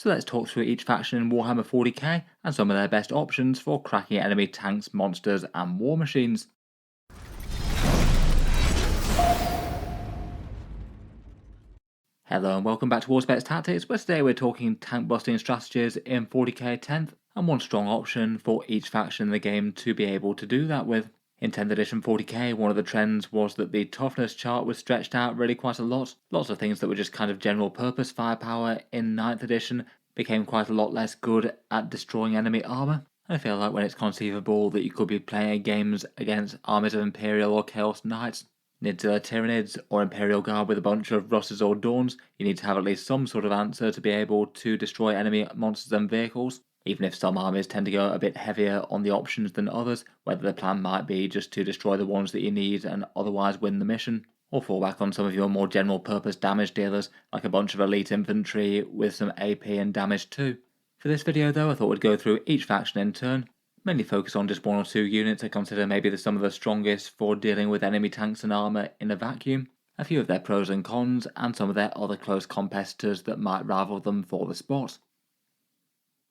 So let's talk through each faction in Warhammer 40k and some of their best options for cracking enemy tanks, monsters and war machines. Hello and welcome back to Auspex Tactics, where today we're talking tank busting strategies in 40k 10th and one strong option for each faction in the game to be able to do that with. In 10th edition 40k, one of the trends was that the toughness chart was stretched out really quite a lot. Lots of things that were just kind of general purpose firepower in 9th edition became quite a lot less good at destroying enemy armor. I feel like when it's conceivable that you could be playing games against armies of Imperial or Chaos Knights, Tyranids, or Imperial Guard with a bunch of Russes or Dawns, you need to have at least some sort of answer to be able to destroy enemy monsters and vehicles, even if some armies tend to go a bit heavier on the options than others, whether the plan might be just to destroy the ones that you need and otherwise win the mission, or fall back on some of your more general purpose damage dealers, like a bunch of elite infantry with some AP and damage too. For this video though, I thought we'd go through each faction in turn, mainly focus on just one or two units I consider maybe some of the strongest for dealing with enemy tanks and armour in a vacuum, a few of their pros and cons, and some of their other close competitors that might rival them for the spot.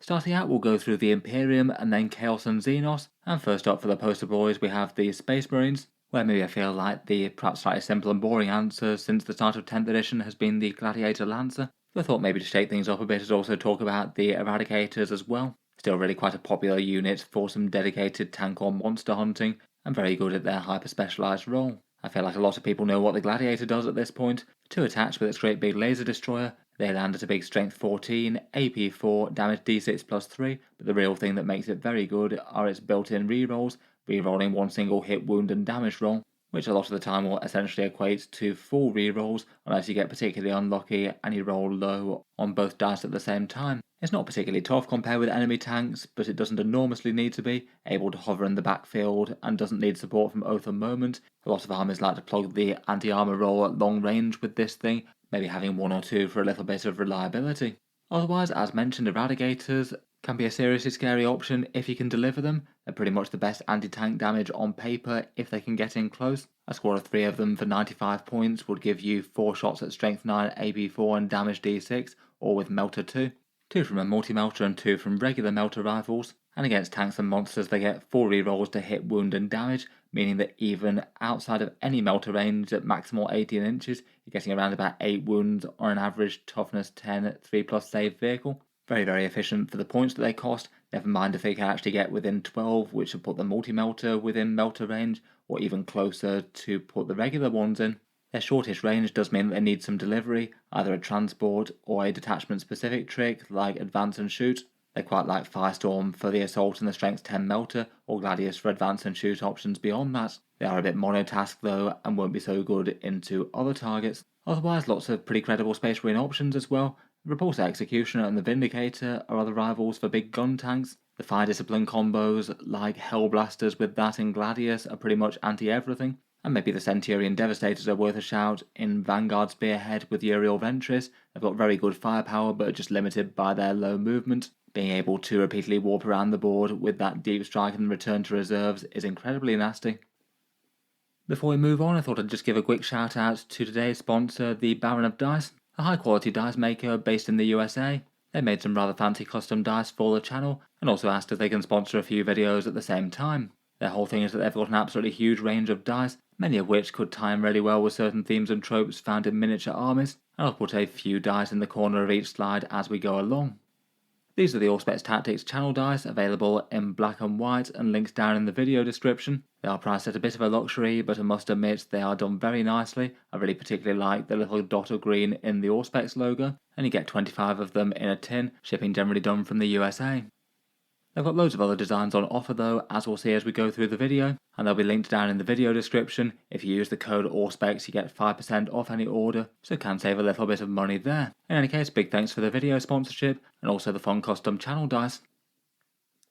Starting out, we'll go through the Imperium and then Chaos and Xenos, and first up for the poster boys we have the Space Marines, where maybe I feel like the perhaps slightly simple and boring answer since the start of 10th edition has been the Gladiator Lancer, but I thought maybe to shake things up a bit is also talk about the Eradicators as well. Still really quite a popular unit for some dedicated tank or monster hunting, and very good at their hyper-specialised role. I feel like a lot of people know what the Gladiator does at this point. 2 attacks with its great big laser destroyer, they land at a big strength 14, AP 4, damage d6 plus 3, but the real thing that makes it very good are its built-in rerolls, rerolling one single hit, wound and damage roll, which a lot of the time will essentially equate to full rerolls unless you get particularly unlucky and you roll low on both dice at the same time. It's not particularly tough compared with enemy tanks, but it doesn't enormously need to be, able to hover in the backfield and doesn't need support from Oath of Moment. A lot of armies like to plug the anti-armor roll at long range with this thing, maybe having 1 or 2 for a little bit of reliability. Otherwise, as mentioned, Eradicators can be a seriously scary option if you can deliver them. They're pretty much the best anti-tank damage on paper if they can get in close. A squad of 3 of them for 95 points would give you 4 shots at strength 9, AP 4 and damage d6, or with melter 2. 2 from a multi-melter and 2 from regular melter rifles, and against tanks and monsters they get 4 rerolls to hit, wound and damage, meaning that even outside of any melter range at maximal 18 inches, you're getting around about 8 wounds on an average toughness 10 3+ save vehicle. Very, very efficient for the points that they cost, never mind if they can actually get within 12, which would put the multi-melter within melter range, or even closer to put the regular ones in. Their shortest range does mean that they need some delivery, either a transport or a detachment specific trick like advance and shoot. They're quite like Firestorm for the assault and the strength 10 melter, or Gladius for advance and shoot options beyond that. They are a bit monotask though and won't be so good into other targets. Otherwise, lots of pretty credible Space Marine options as well. The Repulsor Executioner and the Vindicator are other rivals for big gun tanks. The Fire Discipline combos like Hellblasters with that and Gladius are pretty much anti-everything. And maybe the Centurion Devastators are worth a shout in Vanguard Spearhead with Uriel Ventris. They've got very good firepower but are just limited by their low movement. Being able to repeatedly warp around the board with that deep strike and return to reserves is incredibly nasty. Before we move on, I thought I'd just give a quick shout out to today's sponsor, the Baron of Dice, a high quality dice maker based in the USA. They made some rather fancy custom dice for the channel and also asked if they can sponsor a few videos at the same time. Their whole thing is that they've got an absolutely huge range of dice, many of which could tie in really well with certain themes and tropes found in miniature armies, and I'll put a few dice in the corner of each slide as we go along. These are the Auspex Tactics channel dice, available in black and white and links down in the video description. They are priced at a bit of a luxury, but I must admit they are done very nicely. I really particularly like the little dot of green in the Auspex logo, and you get 25 of them in a tin, shipping generally done from the USA. They've got loads of other designs on offer though, as we'll see as we go through the video, and they'll be linked down in the video description. If you use the code Auspex you get 5% off any order, so can save a little bit of money there. In any case, big thanks for the video sponsorship, and also the fun custom channel dice.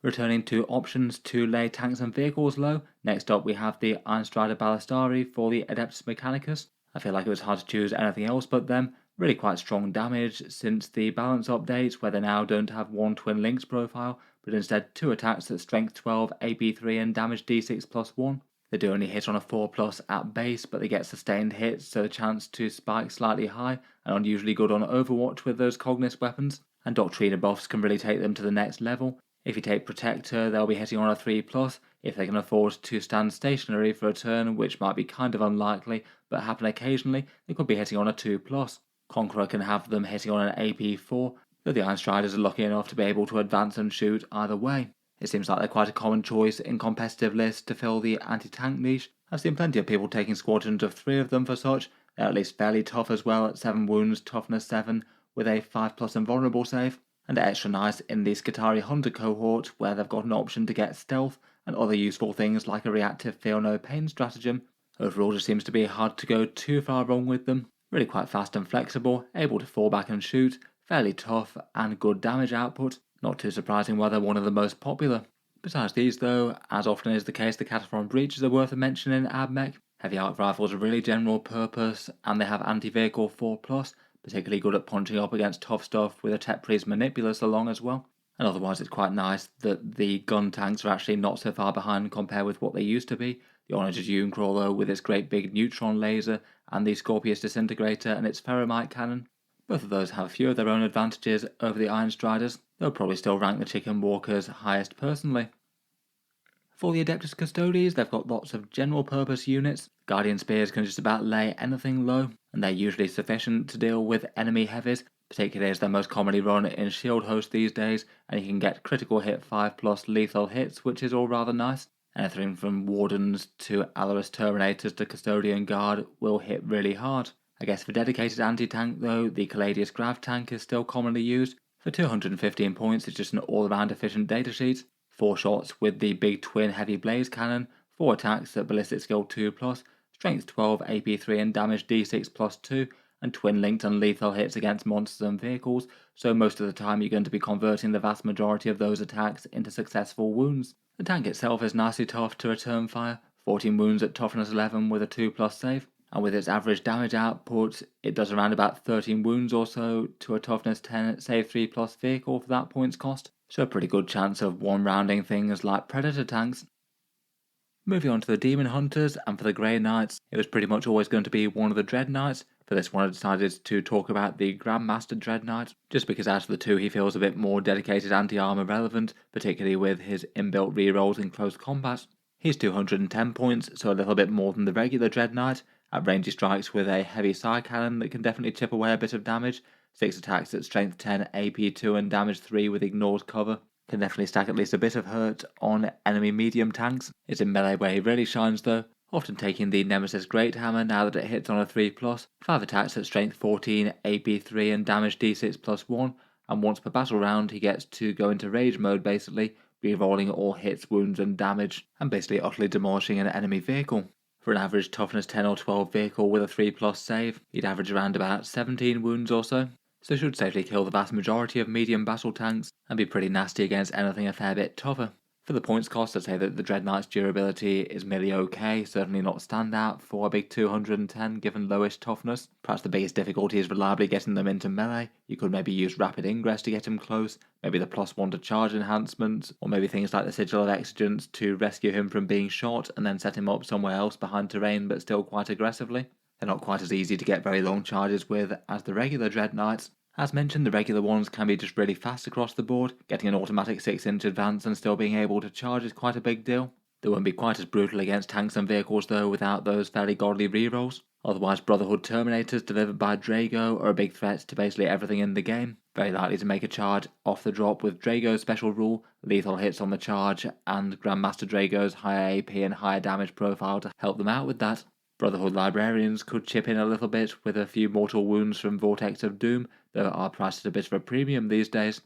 Returning to options to lay tanks and vehicles low, next up we have the Ironstrider Ballistari for the Adeptus Mechanicus. I feel like it was hard to choose anything else but them. Really quite strong damage since the balance update, where they now don't have one Twin Links profile, but instead 2 attacks at strength 12, AP 3 and damage d6 plus 1. They do only hit on a 4+ at base, but they get sustained hits, so the chance to spike slightly high, and unusually good on Overwatch with those Cognis weapons. and Doctrina buffs can really take them to the next level. If you take Protector, they'll be hitting on a 3+, if they can afford to stand stationary for a turn, which might be kind of unlikely, but happen occasionally, they could be hitting on a 2+. Conqueror can have them hitting on an AP4, though the Iron Striders are lucky enough to be able to advance and shoot either way. It seems like they're quite a common choice in competitive lists to fill the anti-tank niche. I've seen plenty of people taking squadrons of 3 of them for such. They're at least fairly tough as well at 7 wounds, toughness 7, with a 5+ invulnerable save, and extra nice in the Skitarii Hunter cohort where they've got an option to get stealth and other useful things like a reactive feel no pain stratagem. Overall, just seems to be hard to go too far wrong with them. Really quite fast and flexible, able to fall back and shoot, fairly tough and good damage output. Not too surprising why they're one of the most popular. Besides these though, as often is the case, the Cataphrone Breaches are worth a mention in AdMech. Heavy arc rifles are really general purpose, and they have anti-vehicle 4+, particularly good at punching up against tough stuff with a Tepres Manipulus along as well. And otherwise it's quite nice that the gun tanks are actually not so far behind compared with what they used to be. The Onager Dunecrawler with its great big neutron laser, and the Scorpius Disintegrator and its Ferromite cannon. Both of those have a few of their own advantages over the Iron Striders. They'll probably still rank the Chicken Walkers highest personally. For the Adeptus Custodes, they've got lots of general purpose units. Guardian Spears can just about lay anything low, and they're usually sufficient to deal with enemy heavies, particularly as they're most commonly run in Shield Host these days, and you can get critical hit 5+ lethal hits, which is all rather nice. Anything from Wardens to Allarus Terminators to Custodian Guard will hit really hard. I guess for dedicated anti-tank though, the Caladius Grav tank is still commonly used. For 215 points, it's just an all-around efficient datasheet. 4 shots with the big twin heavy blaze cannon, 4 attacks at ballistic skill 2+, strength 12, AP3 and damage d6+2, and twin linked and lethal hits against monsters and vehicles, so most of the time you're going to be converting the vast majority of those attacks into successful wounds. The tank itself is nicely tough to return fire, 14 wounds at toughness 11 with a 2+ save, and with its average damage output, it does around about 13 wounds or so to a toughness 10 save 3+ vehicle for that points cost, so a pretty good chance of one-rounding things like Predator tanks. Moving on to the Demon Hunters, and for the Grey Knights, it was pretty much always going to be one of the Dread Knights. For this one I decided to talk about the Grandmaster Dread Knight, just because out of the two he feels a bit more dedicated anti-armor relevant, particularly with his inbuilt rerolls in close combat. He's 210 points, so a little bit more than the regular Dread Knight. At range he strikes with a heavy side cannon that can definitely chip away a bit of damage, 6 attacks at strength 10, AP2 and damage 3 with ignored cover. Can definitely stack at least a bit of hurt on enemy medium tanks. It's in melee where he really shines though, often taking the Nemesis Great Hammer now that it hits on a 3+, 5 attacks at strength 14, AP3 and damage d6+1, and once per battle round he gets to go into rage mode basically, rerolling all hits, wounds and damage, and basically utterly demolishing an enemy vehicle. For an average toughness 10 or 12 vehicle with a 3+ save, he'd average around about 17 wounds or so should safely kill the vast majority of medium battle tanks and be pretty nasty against anything a fair bit tougher. For the points cost, I'd say that the Dread Knight's durability is merely okay, certainly not standout for a big 210 given lowish toughness. Perhaps the biggest difficulty is reliably getting them into melee. You could maybe use rapid ingress to get him close, maybe the +1 to charge enhancement, or maybe things like the Sigil of Exigence to rescue him from being shot and then set him up somewhere else behind terrain but still quite aggressively. They're not quite as easy to get very long charges with as the regular Dread Knights. As mentioned, the regular ones can be just really fast across the board. Getting an automatic 6-inch advance and still being able to charge is quite a big deal. They won't be quite as brutal against tanks and vehicles though without those fairly godly rerolls. Otherwise, Brotherhood Terminators delivered by Drago are a big threat to basically everything in the game. Very likely to make a charge off the drop with Drago's special rule, lethal hits on the charge, and Grandmaster Drago's higher AP and higher damage profile to help them out with that. Brotherhood Librarians could chip in a little bit with a few mortal wounds from Vortex of Doom, though are priced at a bit of a premium these days.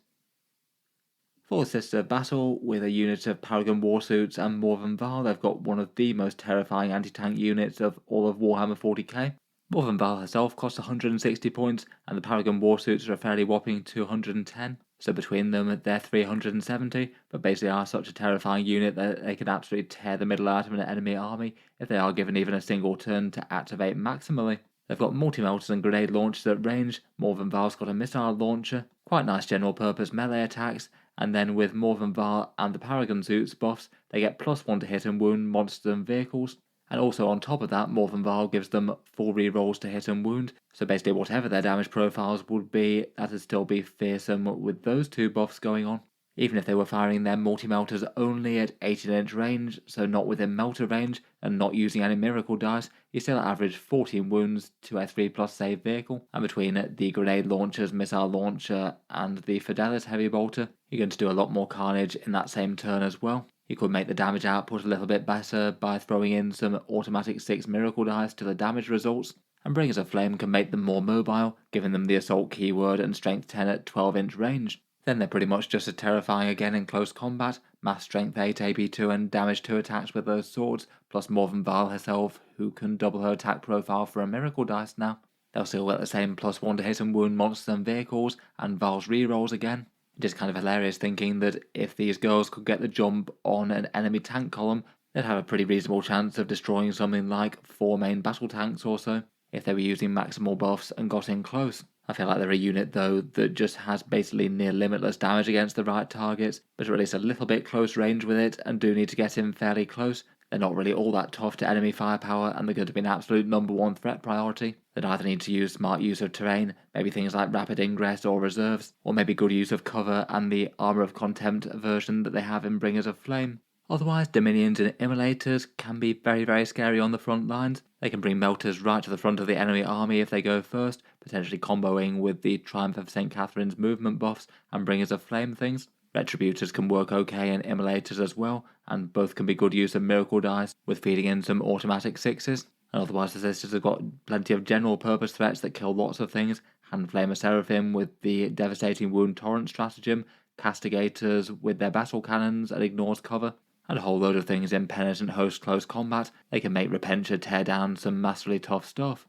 For Sister of Battle, with a unit of Paragon Warsuits and Morven Val, they've got one of the most terrifying anti-tank units of all of Warhammer 40k. Morven Val herself costs 160 points, and the Paragon Warsuits are a fairly whopping 210. So between them, they're 370, but basically are such a terrifying unit that they can absolutely tear the middle out of an enemy army if they are given even a single turn to activate maximally. They've got multi-melters and grenade launchers at range, Morven Val's got a missile launcher, quite nice general purpose melee attacks, and then with Morven Val and the Paragon Suits buffs, they get +1 to hit and wound monsters and vehicles. And also on top of that, Morven Vial gives them full rerolls to hit and wound, so basically whatever their damage profiles would be, that'd still be fearsome with those two buffs going on. Even if they were firing their multi-melters only at 18-inch range, so not within melter range, and not using any miracle dice, you still average 14 wounds to a 3+ save vehicle, and between the grenade launcher's missile launcher and the Fidelis heavy bolter, you're going to do a lot more carnage in that same turn as well. You could make the damage output a little bit better by throwing in some automatic 6 miracle dice to the damage results, and Bringers of Flame can make them more mobile, giving them the assault keyword and strength 10 at 12-inch range. Then they're pretty much just as terrifying again in close combat, mass strength 8 AP2 and damage 2 attacks with those swords, plus Morven Vial herself, who can double her attack profile for a miracle dice now. They'll still get the same +1 to hit and wound monsters and vehicles, and Vial's rerolls again. It is kind of hilarious thinking that if these girls could get the jump on an enemy tank column, they'd have a pretty reasonable chance of destroying something like 4 main battle tanks or so, if they were using maximal buffs and got in close. I feel like they're a unit though that just has basically near limitless damage against the right targets, but at least a little bit close range with it and do need to get in fairly close. They're not really all that tough to enemy firepower, and they're going to be an absolute #1 threat priority. They'd either need to use smart use of terrain, maybe things like rapid ingress or reserves, or maybe good use of cover and the Armour of Contempt version that they have in Bringers of Flame. Otherwise, Dominions and Immolators can be very scary on the front lines. They can bring Melters right to the front of the enemy army if they go first, potentially comboing with the Triumph of St. Catherine's movement buffs and Bringers of Flame things. Retributors can work okay in Immolators as well, and both can be good use of miracle dice with feeding in some automatic 6s. And otherwise the sisters have got plenty of general purpose threats that kill lots of things. Hand Flamer Seraphim with the devastating wound torrent stratagem, Castigators with their battle cannons and ignores cover, and a whole load of things in Penitent Host close combat. They can make Repentia tear down some massively tough stuff.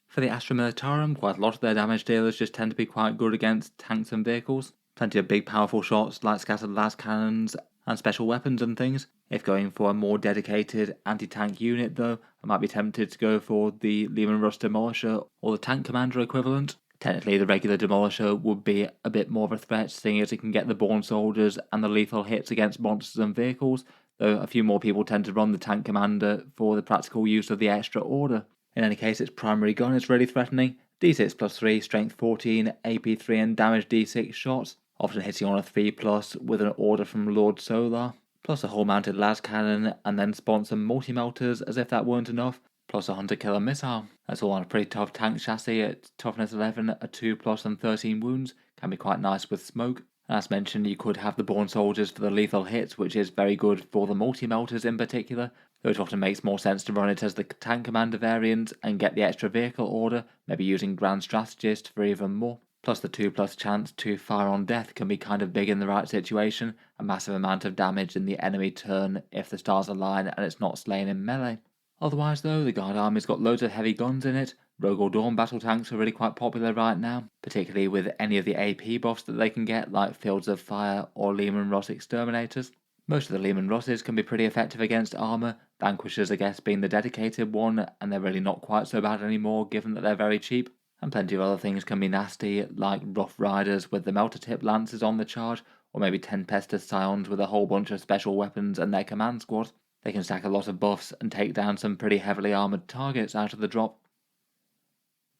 For the Astra Militarum, quite a lot of their damage dealers just tend to be quite good against tanks and vehicles. Plenty of big powerful shots like scattered las cannons and special weapons and things. If going for a more dedicated anti-tank unit though, I might be tempted to go for the Lehman Russ Demolisher or the Tank Commander equivalent. Technically the regular Demolisher would be a bit more of a threat, seeing as it can get the Born Soldiers and the lethal hits against monsters and vehicles, though a few more people tend to run the Tank Commander for the practical use of the extra order. In any case, its primary gun is really threatening. D6 +3, strength 14, AP3 and damage D6 shots, often hitting on a 3+ with an order from Lord Solar, plus a whole mounted las cannon, and then spawn some multi-melters as if that weren't enough, plus a hunter killer missile. That's all on a pretty tough tank chassis at toughness 11, a 2+ and 13 wounds, can be quite nice with smoke. And as mentioned, you could have the Born Soldiers for the lethal hits, which is very good for the multi-melters in particular, though it often makes more sense to run it as the Tank Commander variant and get the extra vehicle order, maybe using Grand Strategist for even more. Plus the 2+ chance to fire on death can be kind of big in the right situation, a massive amount of damage in the enemy turn if the stars align and it's not slain in melee. Otherwise though, the Guard Army's got loads of heavy guns in it. Rogue or Dawn battle tanks are really quite popular right now, particularly with any of the AP buffs that they can get like Fields of Fire or Lehman Russ Exterminators. Most of the Lehman Russes can be pretty effective against armour, Vanquishers I guess being the dedicated one, and they're really not quite so bad anymore given that they're very cheap. And plenty of other things can be nasty, like Rough Riders with the Melter Tip Lancers on the charge, or maybe Tempestus Scions with a whole bunch of special weapons and their command squad. They can stack a lot of buffs and take down some pretty heavily armoured targets out of the drop.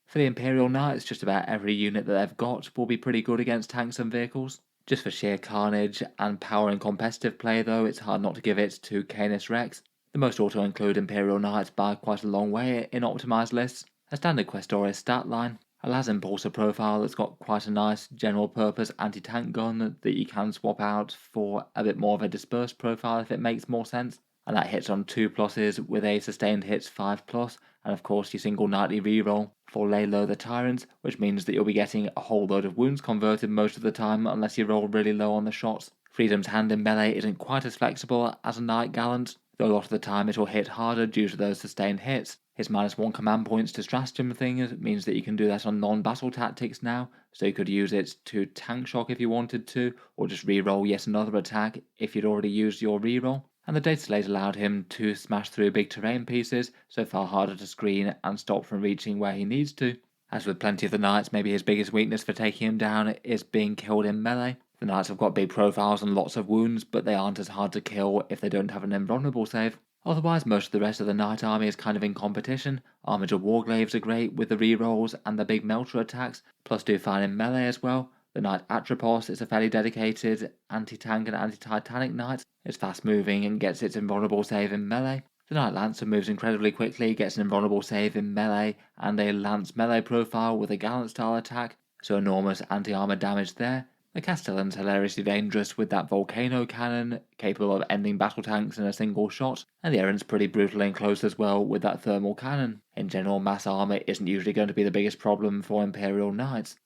For the Imperial Knights, just about every unit that they've got will be pretty good against tanks and vehicles. Just for sheer carnage and power in competitive play though, it's hard not to give it to Canis Rex. The most auto-include Imperial Knights by quite a long way in optimised lists. A standard Questoris stat line, a Las Impulsor profile that's got quite a nice general purpose anti-tank gun that you can swap out for a bit more of a dispersed profile if it makes more sense, and that hits on 2+ with a sustained hits 5+, and of course your single nightly reroll for lay low the Tyrants, which means that you'll be getting a whole load of wounds converted most of the time unless you roll really low on the shots. Freedom's hand in melee isn't quite as flexible as a Knight Gallant, though a lot of the time it will hit harder due to those sustained hits. His -1 command points to stratagem thing means that you can do that on non-battle tactics now, so you could use it to tank shock if you wanted to, or just reroll yet another attack if you'd already used your reroll. And the data slate allowed him to smash through big terrain pieces, so far harder to screen and stop from reaching where he needs to. As with plenty of the Knights, maybe his biggest weakness for taking him down is being killed in melee. The Knights have got big profiles and lots of wounds, but they aren't as hard to kill if they don't have an invulnerable save. Otherwise, most of the rest of the Knight army is kind of in competition. Armored Warglaives are great with the rerolls and the big melter attacks, plus do fine in melee as well. The Knight Atropos is a fairly dedicated anti-tank and anti-titanic knight. It's fast moving and gets its invulnerable save in melee. The Knight Lancer moves incredibly quickly, gets an invulnerable save in melee and a lance melee profile with a gallant style attack, so enormous anti-armor damage there. The Castellan's hilariously dangerous with that volcano cannon, capable of ending battle tanks in a single shot, and the Errant's pretty brutal and close as well with that thermal cannon. In general, mass armor isn't usually going to be the biggest problem for Imperial Knights.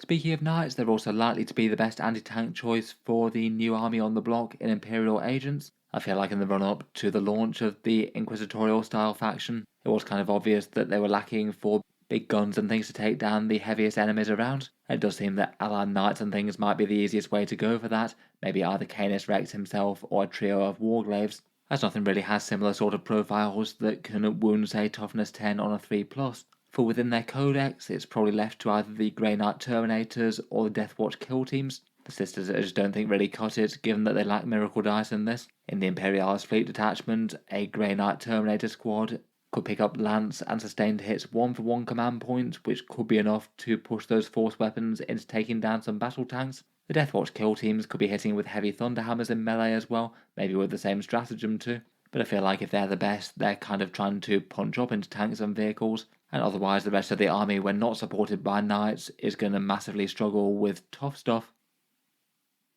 Speaking of Knights, they're also likely to be the best anti-tank choice for the new army on the block in Imperial Agents. I feel like in the run-up to the launch of the Inquisitorial style faction, it was kind of obvious that they were lacking for big guns and things to take down the heaviest enemies around. It does seem that allied knights and things might be the easiest way to go for that, maybe either Canis Rex himself or a trio of Warglaives, as nothing really has similar sort of profiles that can wound say toughness 10 on a 3+. For within their codex, it's probably left to either the Grey Knight Terminators or the Deathwatch kill teams. The sisters I just don't think really cut it, given that they lack miracle dice in this. In the Imperialis fleet detachment, a Grey Knight Terminator squad could pick up lance and sustained hits 1-for-1 command points, which could be enough to push those force weapons into taking down some battle tanks. The Deathwatch kill teams could be hitting with heavy thunderhammers in melee as well, maybe with the same stratagem too. But I feel like if they're the best, they're kind of trying to punch up into tanks and vehicles, and otherwise the rest of the army, when not supported by knights, is going to massively struggle with tough stuff.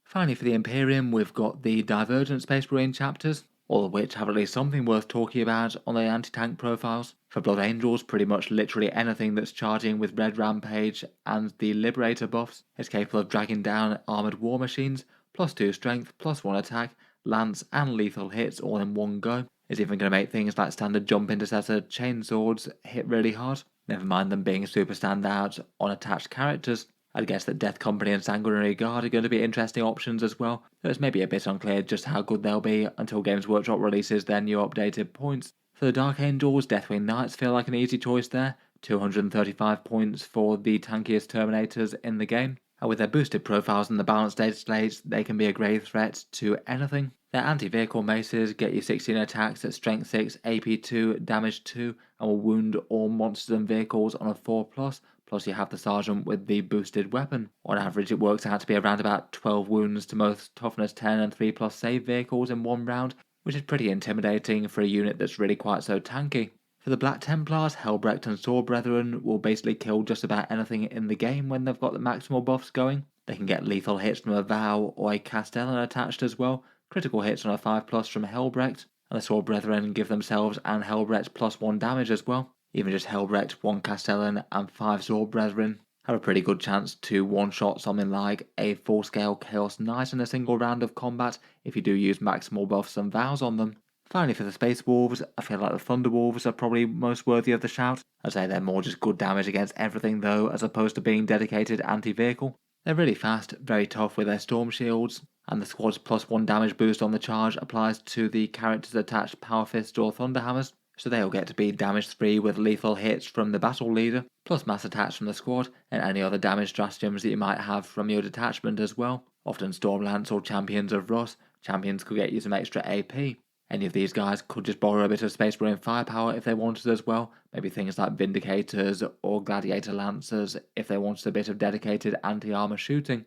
Finally, for the Imperium, we've got the Divergent Space Marine chapters, all of which have at least something worth talking about on their anti-tank profiles. For Blood Angels, pretty much literally anything that's charging with Red Rampage and the Liberator buffs is capable of dragging down armoured war machines, +2 strength, +1 attack, lance and lethal hits all in one go. It's even going to make things like standard jump intercessor chainswords hit really hard, never mind them being super standout on attached characters. I'd guess that Death Company and Sanguinary Guard are going to be interesting options as well, though it's maybe a bit unclear just how good they'll be until Games Workshop releases their new updated points. For the Dark Angels, Deathwing Knights feel like an easy choice there, 235 points for the tankiest Terminators in the game, and with their boosted profiles and the balanced data slates, they can be a great threat to anything. Their anti-vehicle maces get you 16 attacks at strength 6, AP 2, damage 2, and will wound all monsters and vehicles on a 4+, plus you have the Sergeant with the boosted weapon. On average, it works out to be around about 12 wounds to most toughness 10 and 3+ save vehicles in one round, which is pretty intimidating for a unit that's really quite so tanky. For the Black Templars, Helbrecht and Sword Brethren will basically kill just about anything in the game when they've got the maximal buffs going. They can get lethal hits from a Vow or a Castellan attached as well, critical hits on a 5+ from Helbrecht, and the Sword Brethren give themselves and Helbrecht +1 damage as well. Even just Helbrecht, 1 Castellan and 5 Sword Brethren have a pretty good chance to one-shot something like a full-scale Chaos Knight in a single round of combat if you do use maximal buffs and vows on them. Finally, for the Space Wolves, I feel like the Thunder Wolves are probably most worthy of the shout. I'd say they're more just good damage against everything though, as opposed to being dedicated anti-vehicle. They're really fast, very tough with their Storm Shields, and the squad's +1 damage boost on the charge applies to the characters attached Power Fist or Thunderhammers, so they'll get to be damage free with lethal hits from the battle leader, plus mass attacks from the squad, and any other damage stratagems that you might have from your detachment as well. Often Stormlance or Champions of Rust, champions could get you some extra AP. Any of these guys could just borrow a bit of Space Marine firepower if they wanted as well, maybe things like Vindicators or Gladiator Lancers if they wanted a bit of dedicated anti-armor shooting.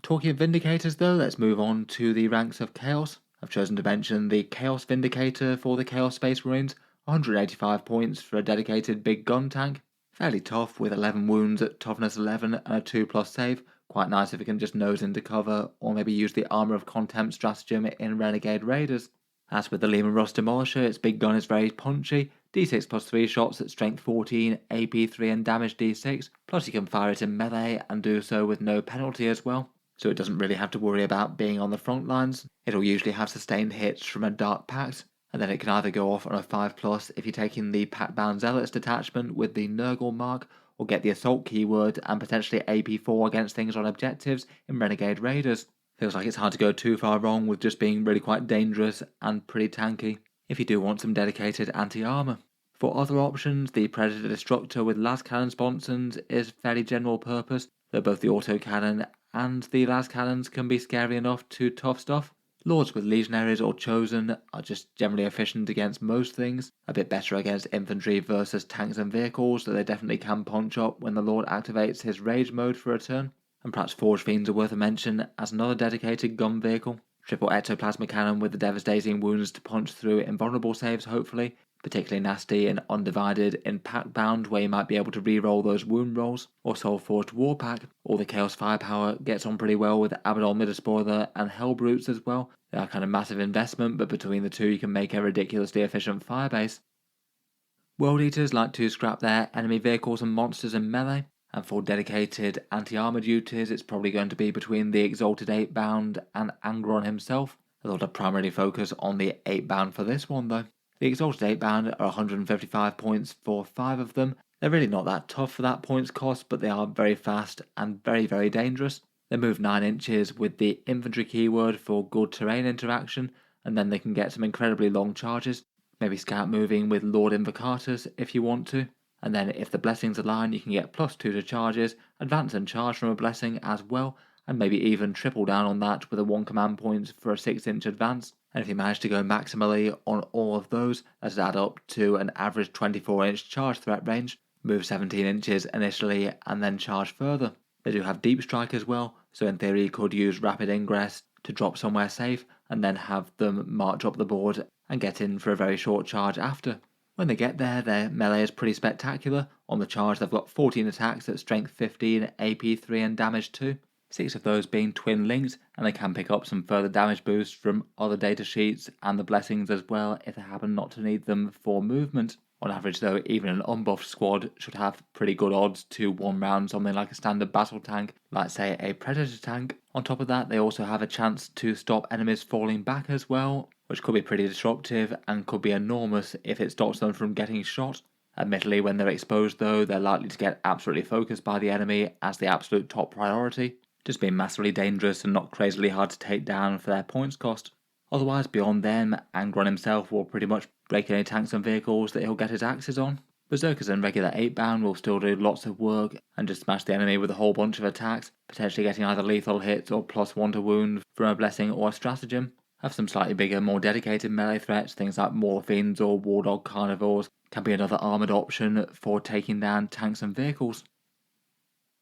Talking of Vindicators though, let's move on to the ranks of Chaos. I've chosen to mention the Chaos Vindicator for the Chaos Space Marines, 185 points for a dedicated big gun tank. Fairly tough with 11 wounds at toughness 11 and a 2+ save. Quite nice if you can just nose into cover or maybe use the Armor of Contempt stratagem in Renegade Raiders. As with the Lehman Russ Demolisher, its big gun is very punchy, d6 +3 shots at strength 14, AP 3 and damage d6, plus you can fire it in melee and do so with no penalty as well. So it doesn't really have to worry about being on the front lines. It'll usually have sustained hits from a Dark Pact, and then it can either go off on a 5+ if you're taking the Pact-bound Zealots detachment with the Nurgle mark, or get the Assault keyword and potentially AP4 against things on objectives in Renegade Raiders. Feels like it's hard to go too far wrong with just being really quite dangerous and pretty tanky if you do want some dedicated anti-armor. For other options, the Predator Destructor with Lascannon sponsons is fairly general purpose, though both the autocannon and the las cannons can be scary enough to tough stuff. Lords with Legionaries or Chosen are just generally efficient against most things, a bit better against infantry versus tanks and vehicles, so they definitely can punch up when the Lord activates his Rage mode for a turn. And perhaps Forge Fiends are worth a mention as another dedicated gun vehicle. Triple ectoplasma cannon with the devastating wounds to punch through invulnerable saves hopefully, particularly nasty in Undivided in Pack Bound where you might be able to re-roll those wound rolls, or Soulforged Warpack. All the Chaos Firepower gets on pretty well with Abaddon the Despoiler and Hellbrutes as well. They are kind of massive investment, but between the two you can make a ridiculously efficient firebase. World Eaters like to scrap their enemy vehicles and monsters in melee, and for dedicated anti-armor duties it's probably going to be between the Exalted 8-bound and Angron himself. I thought I'd primarily focus on the 8-bound for this one though. The Exalted 8-bound are 155 points for 5 of them. They're really not that tough for that points cost, but they are very fast and very dangerous. They move 9 inches with the infantry keyword for good terrain interaction, and then they can get some incredibly long charges. Maybe scout moving with Lord Invocatus if you want to. And then if the blessings align you can get +2 to charges, advance and charge from a blessing as well, and maybe even triple down on that with a 1 command point for a 6-inch advance. And if you manage to go maximally on all of those, that'd add up to an average 24-inch charge threat range, move 17 inches initially and then charge further. They do have deep strike as well, so in theory you could use rapid ingress to drop somewhere safe and then have them march up the board and get in for a very short charge after. When they get there, their melee is pretty spectacular. On the charge they've got 14 attacks at strength 15, AP 3 and damage 2. 6 of those being twin linked, and they can pick up some further damage boosts from other data sheets and the blessings as well if they happen not to need them for movement. On average though, even an unbuffed squad should have pretty good odds to one round something like a standard battle tank, like say a Predator tank. On top of that, they also have a chance to stop enemies falling back as well, which could be pretty disruptive and could be enormous if it stops them from getting shot. Admittedly, when they're exposed though, they're likely to get absolutely focused by the enemy as the absolute top priority, just being massively dangerous and not crazily hard to take down for their points cost. Otherwise, beyond them, Angron himself will pretty much break any tanks and vehicles that he'll get his axes on. Berserkers and regular 8-bound will still do lots of work and just smash the enemy with a whole bunch of attacks, potentially getting either lethal hits or +1 to wound from a blessing or a stratagem. Have some slightly bigger, more dedicated melee threats, things like Morphines or Wardog Carnivores can be another armoured option for taking down tanks and vehicles.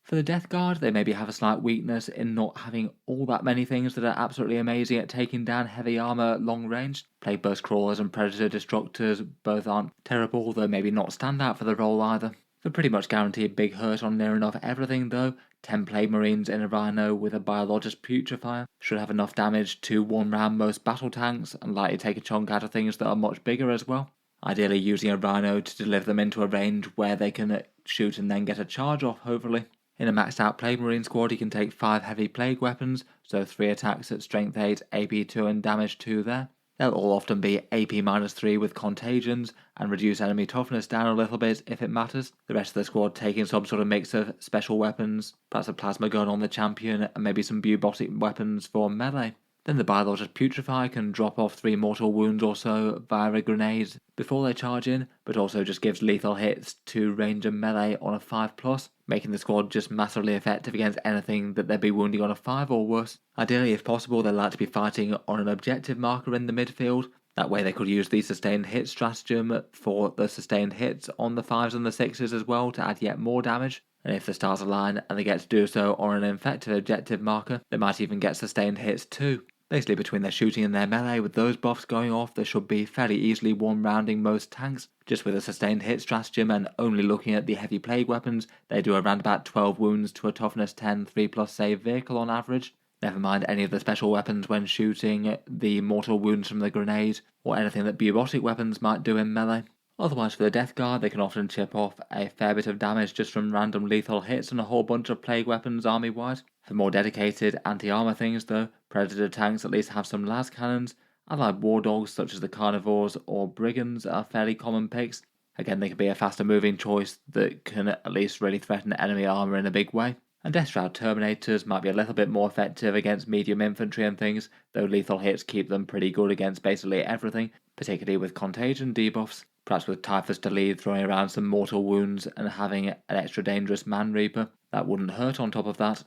For the Death Guard, they maybe have a slight weakness in not having all that many things that are absolutely amazing at taking down heavy armour at long range. Plague Burst Crawlers and Predator Destructors both aren't terrible, though maybe not stand out for the role either. They pretty much guarantee a big hurt on near enough everything though. 10 Plague Marines in a Rhino with a Biologist Putrefier should have enough damage to one round most battle tanks and likely take a chunk out of things that are much bigger as well. Ideally using a Rhino to deliver them into a range where they can shoot and then get a charge off hopefully. In a maxed out Plague Marine squad you can take 5 heavy plague weapons, so 3 attacks at strength 8, AP 2 and damage 2 there. They'll all often be AP -3 with contagions and reduce enemy toughness down a little bit if it matters. The rest of the squad taking some sort of mix of special weapons, perhaps a plasma gun on the champion and maybe some bubotic weapons for melee. Then the Biologist Putrefy can drop off 3 mortal wounds or so via a grenade before they charge in, but also just gives lethal hits to range and melee on a 5+, making the squad just massively effective against anything that they'd be wounding on a 5 or worse. Ideally, if possible, they'd like to be fighting on an objective marker in the midfield. That way they could use the sustained hit stratagem for the sustained hits on the 5s and the 6s as well to add yet more damage. And if the stars align and they get to do so on an effective objective marker, they might even get sustained hits too. Basically, between their shooting and their melee, with those buffs going off, they should be fairly easily one-rounding most tanks. Just with a sustained hit stratagem and only looking at the heavy plague weapons, they do around about 12 wounds to a toughness 10 3+ save vehicle on average. Never mind any of the special weapons when shooting, the mortal wounds from the grenade, or anything that bubotic weapons might do in melee. Otherwise, for the Death Guard, they can often chip off a fair bit of damage just from random lethal hits and a whole bunch of plague weapons army-wide. For more dedicated anti-armor things though, Predator tanks at least have some las cannons. Allied war dogs such as the Carnivores or Brigands are fairly common picks. Again, they can be a faster moving choice that can at least really threaten enemy armor in a big way. And Death Shroud Terminators might be a little bit more effective against medium infantry and things, though lethal hits keep them pretty good against basically everything, particularly with contagion debuffs. Perhaps with Typhus to lead, throwing around some mortal wounds and having an extra dangerous Man Reaper, that wouldn't hurt on top of that.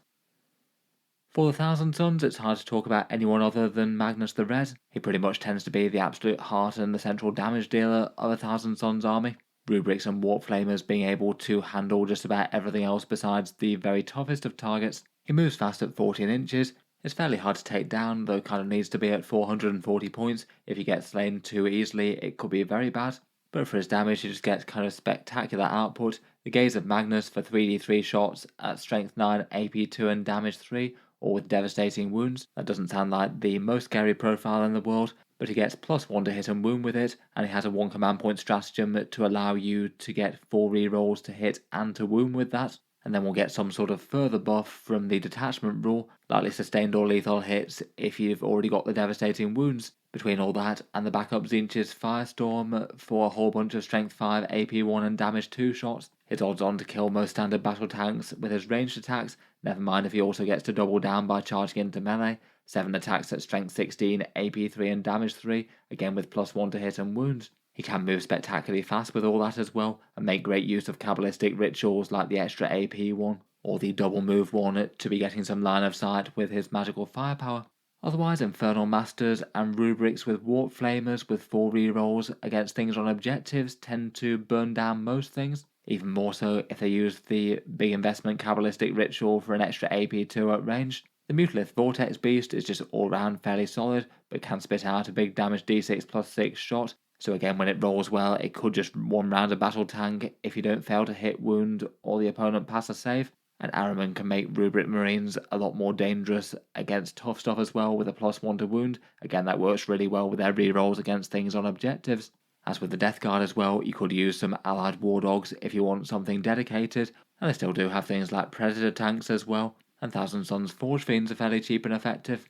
For the Thousand Sons, it's hard to talk about anyone other than Magnus the Red. He pretty much tends to be the absolute heart and the central damage dealer of a Thousand Sons army. Rubrics and Warp Flamers being able to handle just about everything else besides the very toughest of targets. He moves fast at 14 inches. It's fairly hard to take down, though kind of needs to be at 440 points. If he gets slain too easily, it could be very bad. But for his damage, he just gets kind of spectacular output. The Gaze of Magnus for 3d3 shots at strength 9, AP 2 and damage 3, or with devastating wounds. That doesn't sound like the most scary profile in the world, but he gets +1 to hit and wound with it, and he has a 1 command point stratagem to allow you to get 4 rerolls to hit and to wound with that. And then we'll get some sort of further buff from the detachment rule, likely sustained or lethal hits if you've already got the devastating wounds. Between all that and the backup Tzeentch's Firestorm for a whole bunch of strength 5, AP 1 and damage 2 shots, his odds on to kill most standard battle tanks with his ranged attacks, never mind if he also gets to double down by charging into melee. 7 attacks at strength 16, AP 3 and damage 3, again with +1 to hit and wounds. He can move spectacularly fast with all that as well, and make great use of Kabbalistic rituals like the extra AP one, or the double move one to be getting some line of sight with his magical firepower. Otherwise, Infernal Masters and Rubrics with Warp Flamers with 4 rerolls against things on objectives tend to burn down most things, even more so if they use the big investment Kabbalistic ritual for an extra AP2 at range. The Mutalith Vortex Beast is just all round fairly solid, but can spit out a big damage d6 +6 shot. So again, when it rolls well, it could just one round a battle tank if you don't fail to hit, wound, or the opponent pass a save. And Ahriman can make Rubric Marines a lot more dangerous against tough stuff as well with a +1 to wound. Again, that works really well with their rerolls against things on objectives. As with the Death Guard as well, you could use some allied War Dogs if you want something dedicated. And they still do have things like Predator tanks as well. And Thousand Sons Forge Fiends are fairly cheap and effective.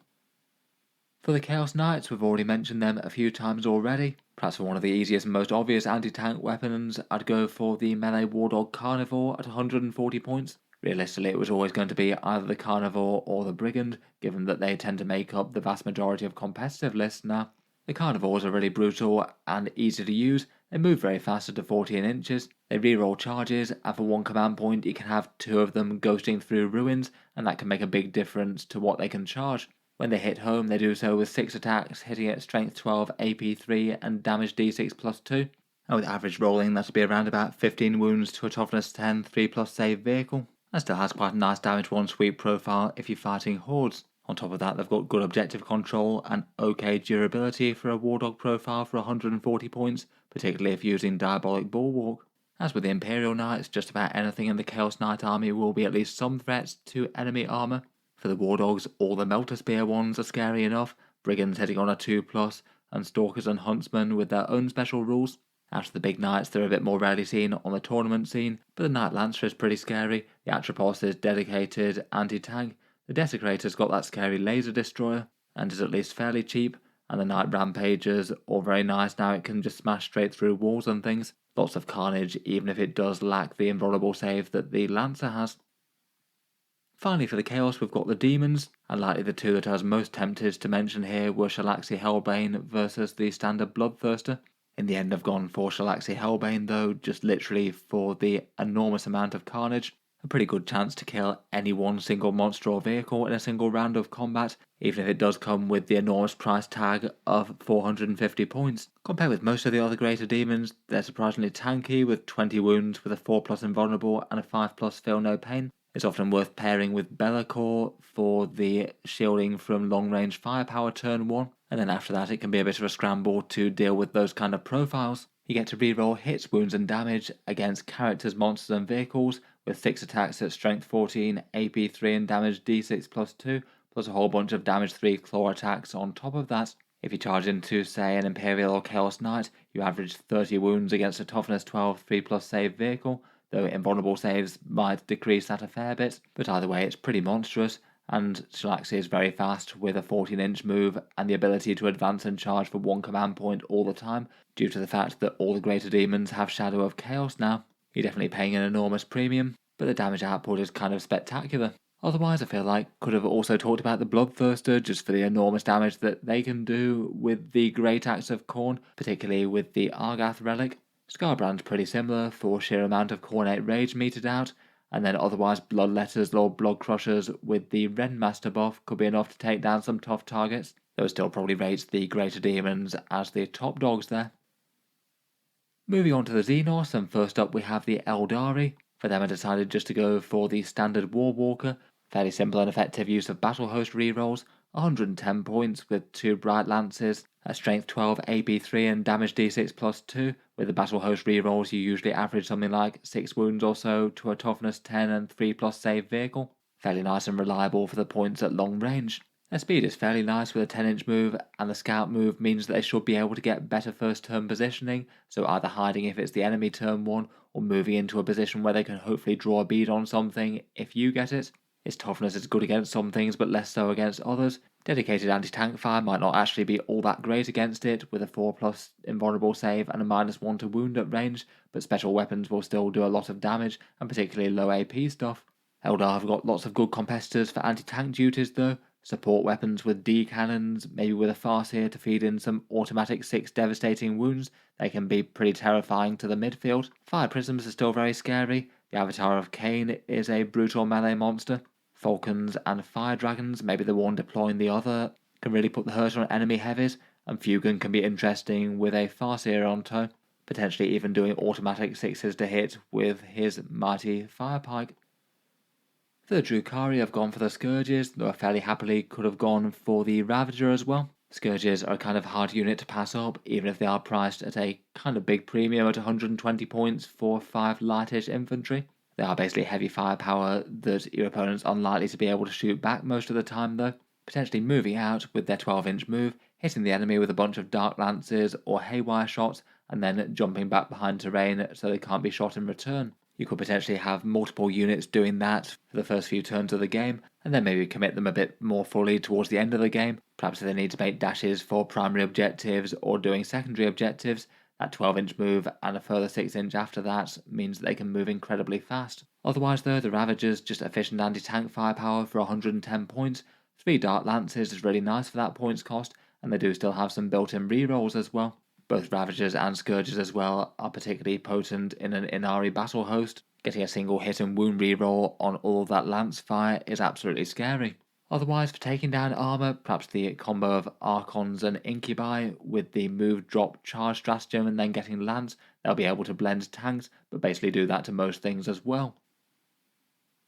For the Chaos Knights, we've already mentioned them a few times already. Perhaps for one of the easiest and most obvious anti-tank weapons, I'd go for the melee Wardog Carnivore at 140 points. Realistically, it was always going to be either the Carnivore or the Brigand, given that they tend to make up the vast majority of competitive lists now. The Carnivores are really brutal and easy to use. They move very fast at 14 inches. They reroll charges, and for 1 command point you can have 2 of them ghosting through ruins, and that can make a big difference to what they can charge. When they hit home, they do so with 6 attacks, hitting at strength 12, AP 3 and damage d6 +2. And with average rolling, that'll be around about 15 wounds to a toughness 10, 3+ save vehicle. That still has quite a nice damage 1 sweep profile if you're fighting hordes. On top of that, they've got good objective control and okay durability for a War Dog profile for 140 points, particularly if using Diabolic Bulwark. As with the Imperial Knights, just about anything in the Chaos Knight army will be at least some threats to enemy armour. For the War Dogs, all the Melter Spear ones are scary enough, Brigands hitting on a 2+, and Stalkers and Huntsmen with their own special rules. After the big knights, they're a bit more rarely seen on the tournament scene, but the Knight Lancer is pretty scary, the Atropos is dedicated anti-tank, the Desecrator's got that scary laser destroyer, and is at least fairly cheap, and the Knight Rampager's all very nice now, it can just smash straight through walls and things. Lots of carnage, even if it does lack the invulnerable save that the Lancer has. Finally, for the Chaos, we've got the Demons, and likely the 2 that I was most tempted to mention here were Shalaxi Hellbane versus the standard Bloodthirster. In the end, I've gone for Shalaxi Hellbane though, just literally for the enormous amount of carnage. A pretty good chance to kill any one single monster or vehicle in a single round of combat, even if it does come with the enormous price tag of 450 points. Compared with most of the other greater demons, they're surprisingly tanky with 20 wounds with a 4+ invulnerable and a 5+ feel no pain. It's often worth pairing with Be'lakor for the shielding from long-range firepower turn 1, and then after that it can be a bit of a scramble to deal with those kind of profiles. You get to reroll hits, wounds and damage against characters, monsters and vehicles with 6 attacks at strength 14, AP 3 and damage d6 +2, plus a whole bunch of damage 3 claw attacks on top of that. If you charge into, say, an Imperial or Chaos Knight, you average 30 wounds against a toughness 12, 3+ save vehicle, though invulnerable saves might decrease that a fair bit, but either way it's pretty monstrous, and Shalaxi is very fast with a 14-inch move and the ability to advance and charge for 1 command point all the time, due to the fact that all the greater demons have Shadow of Chaos now. You're definitely paying an enormous premium, but the damage output is kind of spectacular. Otherwise, I feel like could have also talked about the Bloodthirster just for the enormous damage that they can do with the Great Axe of Khorne, particularly with the Argath relic. Scarbrand's pretty similar for sheer amount of Khornate rage meted out, and then otherwise Bloodletters or Blood Crushers with the Rendmaster buff could be enough to take down some tough targets, though it still probably rates the Greater Demons as the top dogs there. Moving on to the Xenos, and first up we have the Aeldari. For them I decided just to go for the standard Warwalker, fairly simple and effective use of Battle Host rerolls, 110 points with 2 Bright Lances, a Strength 12, AP 3 and Damage D6 plus 2. With the Battle Host rerolls you usually average something like 6 wounds or so to a Toughness 10 and 3 plus save vehicle. Fairly nice and reliable for the points at long range. Their speed is fairly nice with a 10-inch move, and the scout move means that they should be able to get better first turn positioning, so either hiding if it's the enemy turn 1, or moving into a position where they can hopefully draw a bead on something if you get it. Its toughness is good against some things but less so against others. Dedicated anti-tank fire might not actually be all that great against it, with a 4+ invulnerable save and a -1 to wound at range, but special weapons will still do a lot of damage, and particularly low AP stuff. Eldar have got lots of good competitors for anti-tank duties though. Support weapons with D cannons, maybe with a Farseer to feed in some automatic 6 devastating wounds. They can be pretty terrifying to the midfield. Fire prisms are still very scary. The Avatar of Cain is a brutal melee monster. Falcons and Fire Dragons, maybe the one deploying the other, can really put the hurt on enemy heavies, and Fugan can be interesting with a Farseer on tow, potentially even doing automatic 6s to hit with his mighty Fire Pike. For the Drukhari, I've gone for the Scourges, though I fairly happily could have gone for the Ravager as well. Scourges are a kind of hard unit to pass up, even if they are priced at a kind of big premium at 120 points for 5 lightish infantry. They are basically heavy firepower that your opponent's unlikely to be able to shoot back most of the time though, potentially moving out with their 12-inch move, hitting the enemy with a bunch of Dark Lances or Haywire shots, and then jumping back behind terrain so they can't be shot in return. You could potentially have multiple units doing that for the first few turns of the game, and then maybe commit them a bit more fully towards the end of the game. Perhaps if they need to make dashes for primary objectives or doing secondary objectives, that 12-inch move and a further 6-inch after that means that they can move incredibly fast. Otherwise though, the Ravagers just efficient anti-tank firepower for 110 points. 3 Dark Lances is really nice for that points cost, and they do still have some built-in rerolls as well. Both Ravagers and Scourges as well are particularly potent in an Inari battle host. Getting a single hit and wound reroll on all of that lance fire is absolutely scary. Otherwise, for taking down armor, perhaps the combo of Archons and Incubi with the move drop charge stratagem and then getting lance, they'll be able to blend tanks, but basically do that to most things as well.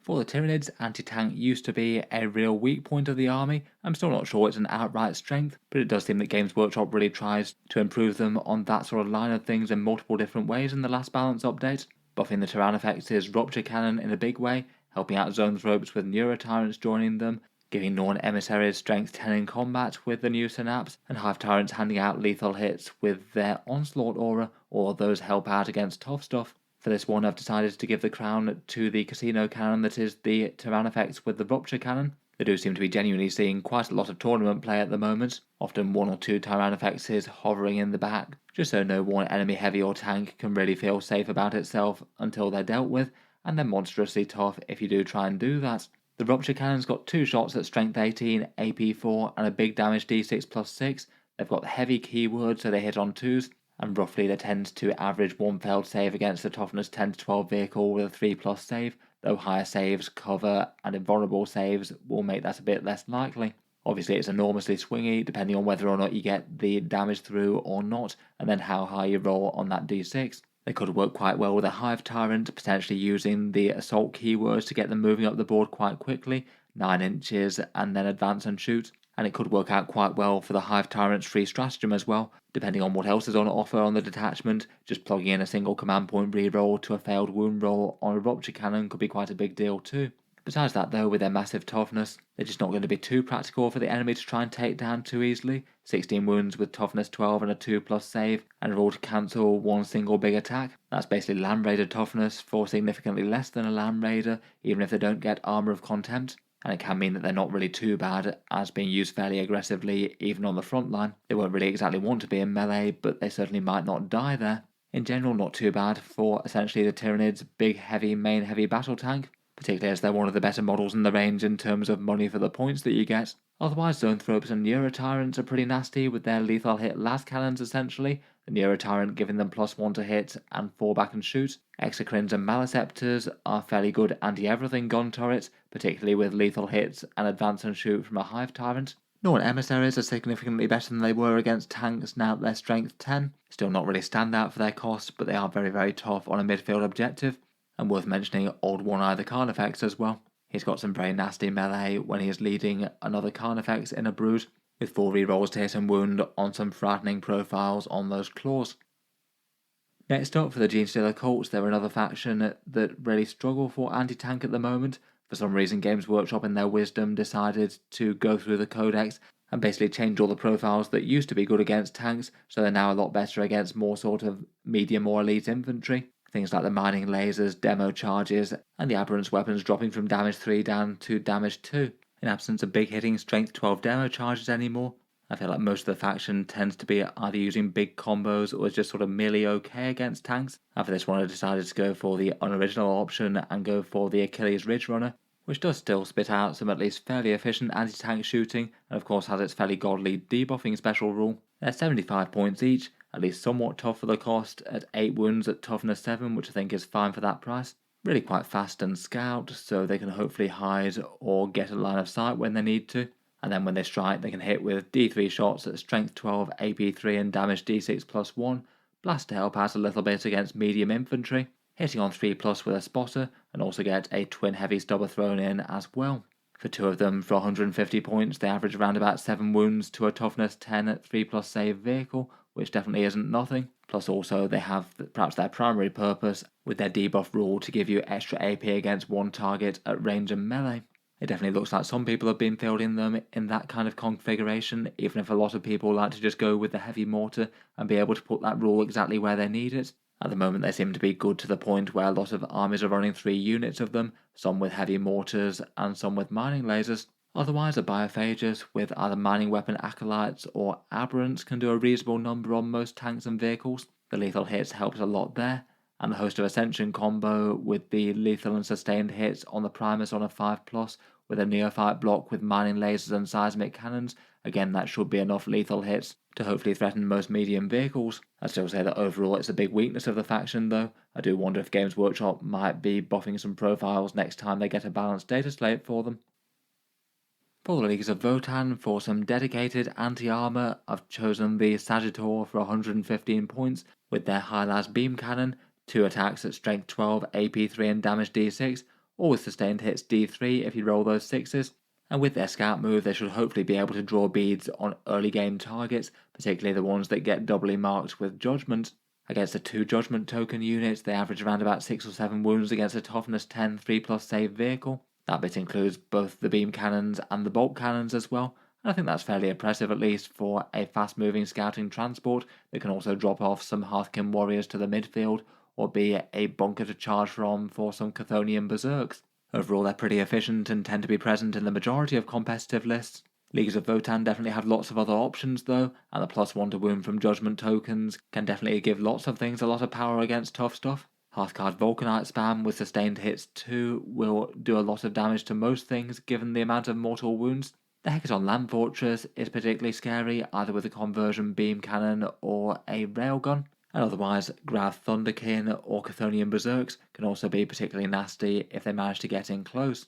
For the Tyranids, anti-tank used to be a real weak point of the army. I'm still not sure it's an outright strength, but it does seem that Games Workshop really tries to improve them on that sort of line of things in multiple different ways in the last balance update. Buffing the Tyrannifex's Rupture Cannon in a big way, helping out Zoanthropes with Neurotyrants joining them, giving Norn Emissaries strength 10 in combat with the new Synapse, and Hive Tyrants handing out lethal hits with their Onslaught aura, or those help out against tough stuff. For this one I've decided to give the crown to the Casino Cannon that is the Tyrannifex with the Rupture Cannon. They do seem to be genuinely seeing quite a lot of tournament play at the moment, often 1 or 2 Tyrannifexes hovering in the back, just so no one enemy heavy or tank can really feel safe about itself until they're dealt with, and they're monstrously tough if you do try and do that. The Rupture Cannon's got 2 shots at strength 18, AP 4 and a big damage D6 plus 6. They've got heavy keywords so they hit on 2s, and roughly they tend to average 1 failed save against a toughness 10 to 12 vehicle with a 3+ save, though higher saves, cover and invulnerable saves will make that a bit less likely. Obviously it's enormously swingy depending on whether or not you get the damage through or not, and then how high you roll on that D6. They could work quite well with a Hive Tyrant, potentially using the assault keywords to get them moving up the board quite quickly, 9 inches and then advance and shoot. And it could work out quite well for the Hive Tyrant's free stratagem as well, depending on what else is on offer on the detachment. Just plugging in a single command point reroll to a failed wound roll on a Rupture Cannon could be quite a big deal too. Besides that though, with their massive toughness, they're just not going to be too practical for the enemy to try and take down too easily. 16 wounds with toughness 12 and a 2+ save, and a roll to cancel 1 single big attack. That's basically Land Raider toughness for significantly less than a Land Raider, even if they don't get Armour of Contempt. And it can mean that they're not really too bad as being used fairly aggressively even on the front line. They won't really exactly want to be in melee, but they certainly might not die there. In general, not too bad for essentially the Tyranids' big heavy main heavy battle tank, particularly as they're one of the better models in the range in terms of money for the points that you get. Otherwise, Zoanthropes and Neurotyrants are pretty nasty with their lethal hit las cannons essentially. the Neurotyrant giving them +1 to hit and fall back and shoot. Exocrines and Maleceptors are fairly good anti-everything gun turrets, particularly with lethal hits and advance and shoot from a Hive Tyrant. Norn Emissaries are significantly better than they were against tanks now at their strength 10. Still not really stand out for their cost, but they are very, very tough on a midfield objective. And worth mentioning Old One-Eye the Carnifex as well. He's got some very nasty melee when he is leading another Carnifex in a brood, with 4 rerolls to hit and wound on some frightening profiles on those claws. Next up, for the Genestealer Cults, they're another faction that really struggle for anti-tank at the moment. For some reason, Games Workshop in their wisdom decided to go through the codex and basically change all the profiles that used to be good against tanks, so they're now a lot better against more sort of medium or elite infantry. Things like the mining lasers, demo charges, and the aberrant weapons dropping from damage 3 down to damage 2. In absence of big hitting strength 12 demo charges anymore, I feel like most of the faction tends to be either using big combos or is just sort of merely okay against tanks. And for this one I decided to go for the unoriginal option and go for the Achilles Ridge Runner, which does still spit out some at least fairly efficient anti-tank shooting, and of course has its fairly godly debuffing special rule. They're 75 points each, at least somewhat tough for the cost, at 8 wounds at toughness 7, which I think is fine for that price. Really quite fast and scout, so they can hopefully hide or get a line of sight when they need to. And then when they strike, they can hit with D3 shots at strength 12, AP 3 and damage D6 +1, blast to help out a little bit against medium infantry, hitting on 3+ with a spotter, and also get a twin heavy stubber thrown in as well. For 2 of them, for 150 points, they average around about 7 wounds to a toughness 10 at 3+ save vehicle, which definitely isn't nothing. Plus also they have perhaps their primary purpose with their debuff rule to give you extra AP against one target at range and melee. It definitely looks like some people have been fielding them in that kind of configuration, even if a lot of people like to just go with the heavy mortar and be able to put that rule exactly where they need it. At the moment they seem to be good to the point where a lot of armies are running 3 units of them, some with heavy mortars and some with mining lasers. Otherwise a Biophagus with either mining weapon acolytes or aberrants can do a reasonable number on most tanks and vehicles. The lethal hits helps a lot there, and the Host of Ascension combo with the lethal and sustained hits on the Primus on a 5+ with a Neophyte block with mining lasers and seismic cannons. Again, that should be enough lethal hits to hopefully threaten most medium vehicles. I still say that overall it's a big weakness of the faction though. I do wonder if Games Workshop might be buffing some profiles next time they get a balanced data slate for them. For the Leagues of Votann, for some dedicated anti-armor, I've chosen the Sagittor for 115 points with their high-las beam cannon, 2 attacks at strength 12, AP 3 and damage D6, or with sustained hits D3 if you roll those 6s. And with their scout move they should hopefully be able to draw beads on early game targets, particularly the ones that get doubly marked with Judgment. Against the 2 Judgment token units they average around about 6 or 7 wounds against a toughness 10 3+ save vehicle. That bit includes both the beam cannons and the bolt cannons as well, and I think that's fairly impressive at least for a fast moving scouting transport that can also drop off some Hearthkin warriors to the midfield or be a bunker to charge from for some Chthonian berserks. Overall they're pretty efficient and tend to be present in the majority of competitive lists. Leagues of Votann definitely have lots of other options though, and the +1 to wound from Judgment tokens can definitely give lots of things a lot of power against tough stuff. Hearthcard Vulcanite spam with sustained hits too will do a lot of damage to most things given the amount of mortal wounds. The Hecaton Land Fortress is particularly scary, either with a conversion beam cannon or a railgun. And otherwise, Grav Thunderkin or Chthonian Berserks can also be particularly nasty if they manage to get in close.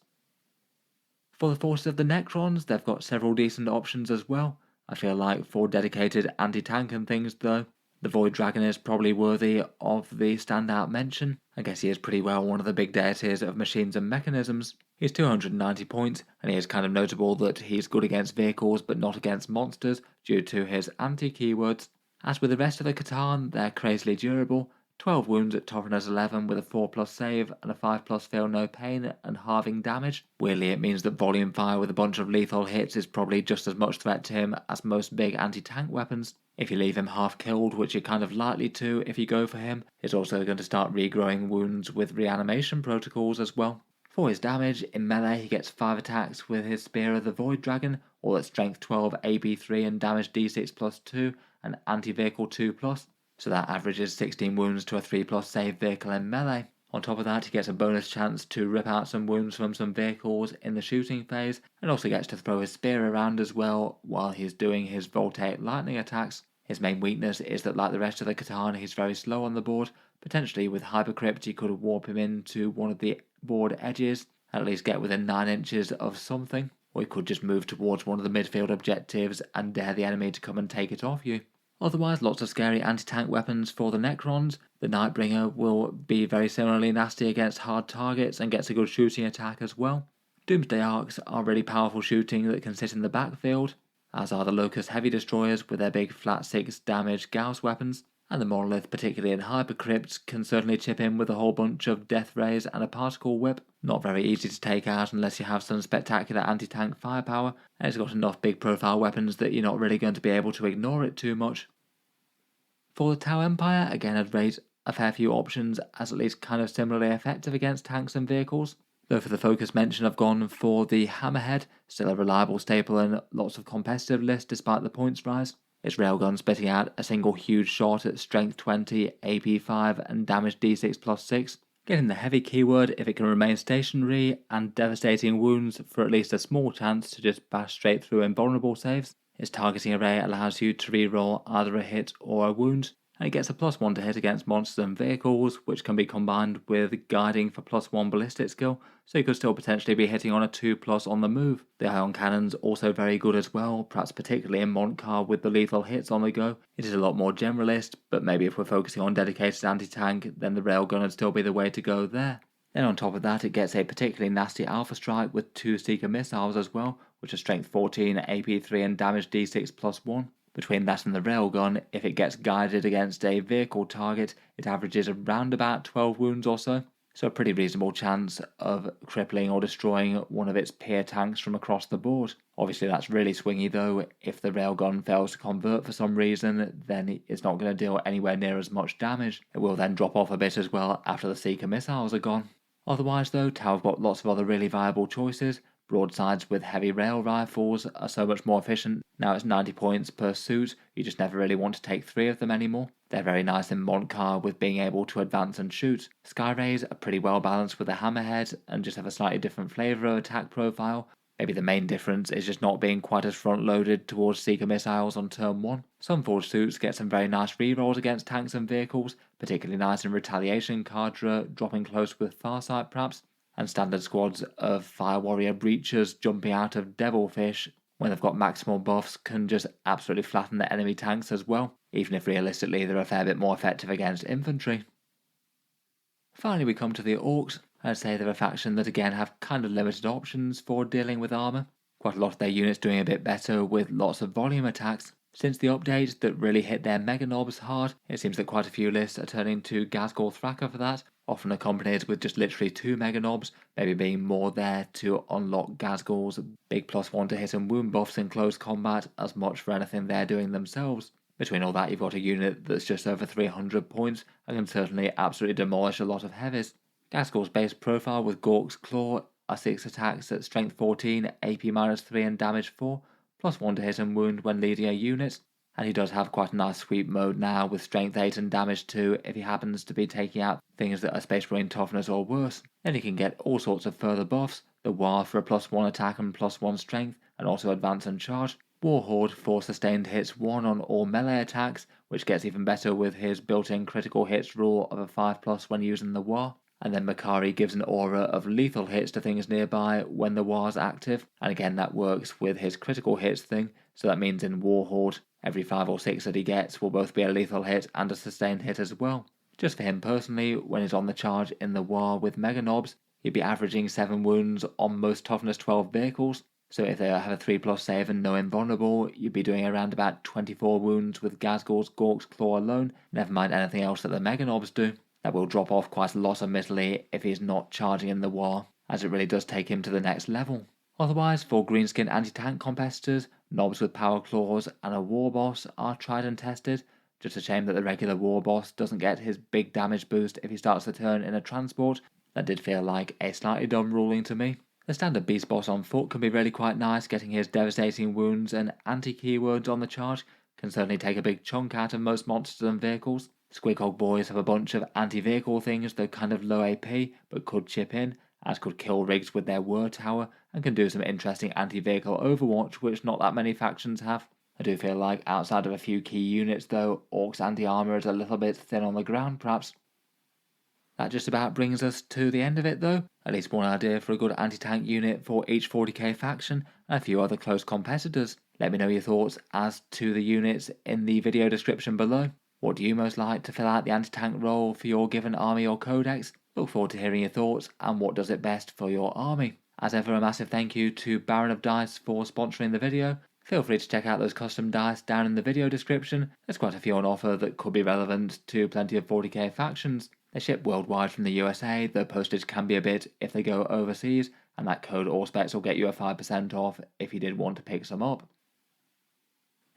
For the forces of the Necrons, they've got several decent options as well. I feel like for dedicated anti-tank and things though, the Void Dragon is probably worthy of the standout mention. I guess he is pretty well one of the big deities of machines and mechanisms. He's 290 points, and he is kind of notable that he's good against vehicles but not against monsters due to his anti-keywords. As with the rest of the Catan, they're crazily durable, 12 wounds at toughness 11 with a 4+ save and a 5+ feel no pain and halving damage. Weirdly, it means that volume fire with a bunch of lethal hits is probably just as much threat to him as most big anti-tank weapons. If you leave him half killed, which you're kind of likely to if you go for him, he's also going to start regrowing wounds with reanimation protocols as well. For his damage, in melee he gets 5 attacks with his Spear of the Void Dragon, all at strength 12, AP 3 and damage D6 +2 and anti-vehicle 2+, so that averages 16 wounds to a 3+ save vehicle in melee. On top of that, he gets a bonus chance to rip out some wounds from some vehicles in the shooting phase, and also gets to throw his spear around as well while he's doing his Voltaic lightning attacks. His main weakness is that, like the rest of the Catan, he's very slow on the board. Potentially with Hypercrypt you could warp him into one of the board edges, at least get within 9 inches of something, or he could just move towards one of the midfield objectives and dare the enemy to come and take it off you. Otherwise, lots of scary anti-tank weapons for the Necrons. The Nightbringer will be very similarly nasty against hard targets and gets a good shooting attack as well. Doomsday Arcs are really powerful shooting that can sit in the backfield, as are the Locust Heavy Destroyers with their big flat 6 damage Gauss weapons, and the Monolith, particularly in Hypercrypts, can certainly chip in with a whole bunch of Death Rays and a Particle Whip. Not very easy to take out unless you have some spectacular anti-tank firepower, and it's got enough big profile weapons that you're not really going to be able to ignore it too much. For the Tau Empire, again I'd rate a fair few options as at least kind of similarly effective against tanks and vehicles. Though for the focus mention I've gone for the Hammerhead, still a reliable staple in lots of competitive lists despite the points rise. Its railgun spitting out a single huge shot at strength 20, AP 5 and damage d6 plus 6. Getting the heavy keyword if it can remain stationary, and devastating wounds for at least a small chance to just bash straight through invulnerable saves. Its targeting array allows you to reroll either a hit or a wound, and it gets a +1 to hit against monsters and vehicles, which can be combined with guiding for +1 ballistic skill, so you could still potentially be hitting on a 2+ on the move. The ion cannon's also very good as well, perhaps particularly in Montcar with the lethal hits on the go. It is a lot more generalist, but maybe if we're focusing on dedicated anti-tank, then the railgun would still be the way to go there. Then on top of that, it gets a particularly nasty Alpha Strike with 2 Seeker missiles as well, which are strength 14, AP 3 and damage d6 plus 1. Between that and the railgun, if it gets guided against a vehicle target, it averages around about 12 wounds or so. So a pretty reasonable chance of crippling or destroying one of its peer tanks from across the board. Obviously that's really swingy though. If the railgun fails to convert for some reason, then it's not going to deal anywhere near as much damage. It will then drop off a bit as well after the Seeker missiles are gone. Otherwise though, Tau have got lots of other really viable choices. Broadsides with heavy rail rifles are so much more efficient. Now it's 90 points per suit, you just never really want to take 3 of them anymore. They're very nice in Montcar with being able to advance and shoot. Skyrays are pretty well balanced with the Hammerhead and just have a slightly different flavour of attack profile. Maybe the main difference is just not being quite as front-loaded towards Seeker missiles on turn 1. Some Forged suits get some very nice rerolls against tanks and vehicles, particularly nice in Retaliation Cadre, dropping close with Farsight perhaps, and standard squads of Fire Warrior Breachers jumping out of Devilfish when they've got maximal buffs can just absolutely flatten the enemy tanks as well, even if realistically they're a fair bit more effective against infantry. Finally we come to the Orks. I'd say they're a faction that again have kind of limited options for dealing with armour. Quite a lot of their units doing a bit better with lots of volume attacks. Since the update that really hit their Mega Knobs hard, it seems that quite a few lists are turning to Ghazghkull Thraka for that, often accompanied with just literally 2 Mega Knobs, maybe being more there to unlock Ghazghkull's big +1 to hit and wound buffs in close combat as much for anything they're doing themselves. Between all that you've got a unit that's just over 300 points and can certainly absolutely demolish a lot of heavies. Ghazghkull's base profile with Gork's Claw are 6 attacks at strength 14, AP -3 and damage 4, +1 to hit and wound when leading a unit, and he does have quite a nice sweep mode now with strength 8 and damage 2 if he happens to be taking out things that are Space Marine toughness or worse. Then he can get all sorts of further buffs, the War for a +1 attack and +1 strength, and also advance and charge. Warhorde for sustained hits 1 on all melee attacks, which gets even better with his built-in critical hits rule of a 5+ when using the War. And then Makari gives an aura of lethal hits to things nearby when the War's active, and again that works with his critical hits thing, so that means in Warhorde every 5 or 6 that he gets will both be a lethal hit and a sustained hit as well. Just for him personally, when he's on the charge in the War with Mega Knobs, he'd be averaging 7 wounds on most toughness 12 vehicles, so if they have a 3+ save and no invulnerable, you'd be doing around about 24 wounds with Ghazghkull's Gork's Claw alone, never mind anything else that the Mega Knobs do. That will drop off quite a lot admittedly if he's not charging in the War, as it really does take him to the next level. Otherwise, for greenskin anti-tank competitors, knobs with power claws and a war boss are tried and tested. Just a shame that the regular war boss doesn't get his big damage boost if he starts the turn in a transport. That did feel like a slightly dumb ruling to me. The standard beast boss on foot can be really quite nice, getting his devastating wounds and anti-keywords on the charge can certainly take a big chunk out of most monsters and vehicles. Squighog boys have a bunch of anti-vehicle things, though kind of low AP, but could chip in, as could kill rigs with their Whir Tower, and can do some interesting anti-vehicle overwatch which not that many factions have. I do feel like outside of a few key units though, Orks anti-armor is a little bit thin on the ground perhaps. That just about brings us to the end of it though. At least one idea for a good anti-tank unit for each 40k faction, and a few other close competitors. Let me know your thoughts as to the units in the video description below. What do you most like to fill out the anti-tank role for your given army or codex? Look forward to hearing your thoughts and what does it best for your army. As ever, a massive thank you to Baron of Dice for sponsoring the video. Feel free to check out those custom dice down in the video description. There's quite a few on offer that could be relevant to plenty of 40k factions. They ship worldwide from the USA, the postage can be a bit if they go overseas, and that code Auspex will get you a 5% off if you did want to pick some up.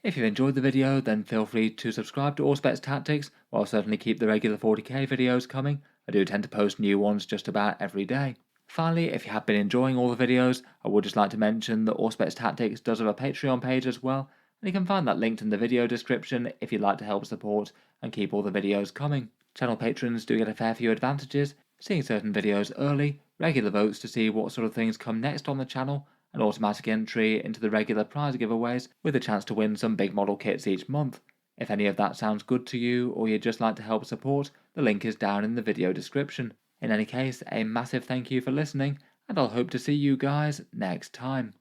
If you've enjoyed the video, then feel free to subscribe to Auspex Tactics, while I'll certainly keep the regular 40k videos coming. I do tend to post new ones just about every day. Finally, if you have been enjoying all the videos, I would just like to mention that Auspex Tactics does have a Patreon page as well, and you can find that linked in the video description if you'd like to help support and keep all the videos coming. Channel patrons do get a fair few advantages, seeing certain videos early, regular votes to see what sort of things come next on the channel, and automatic entry into the regular prize giveaways with a chance to win some big model kits each month. If any of that sounds good to you or you'd just like to help support, the link is down in the video description. In any case, a massive thank you for listening, and I'll hope to see you guys next time.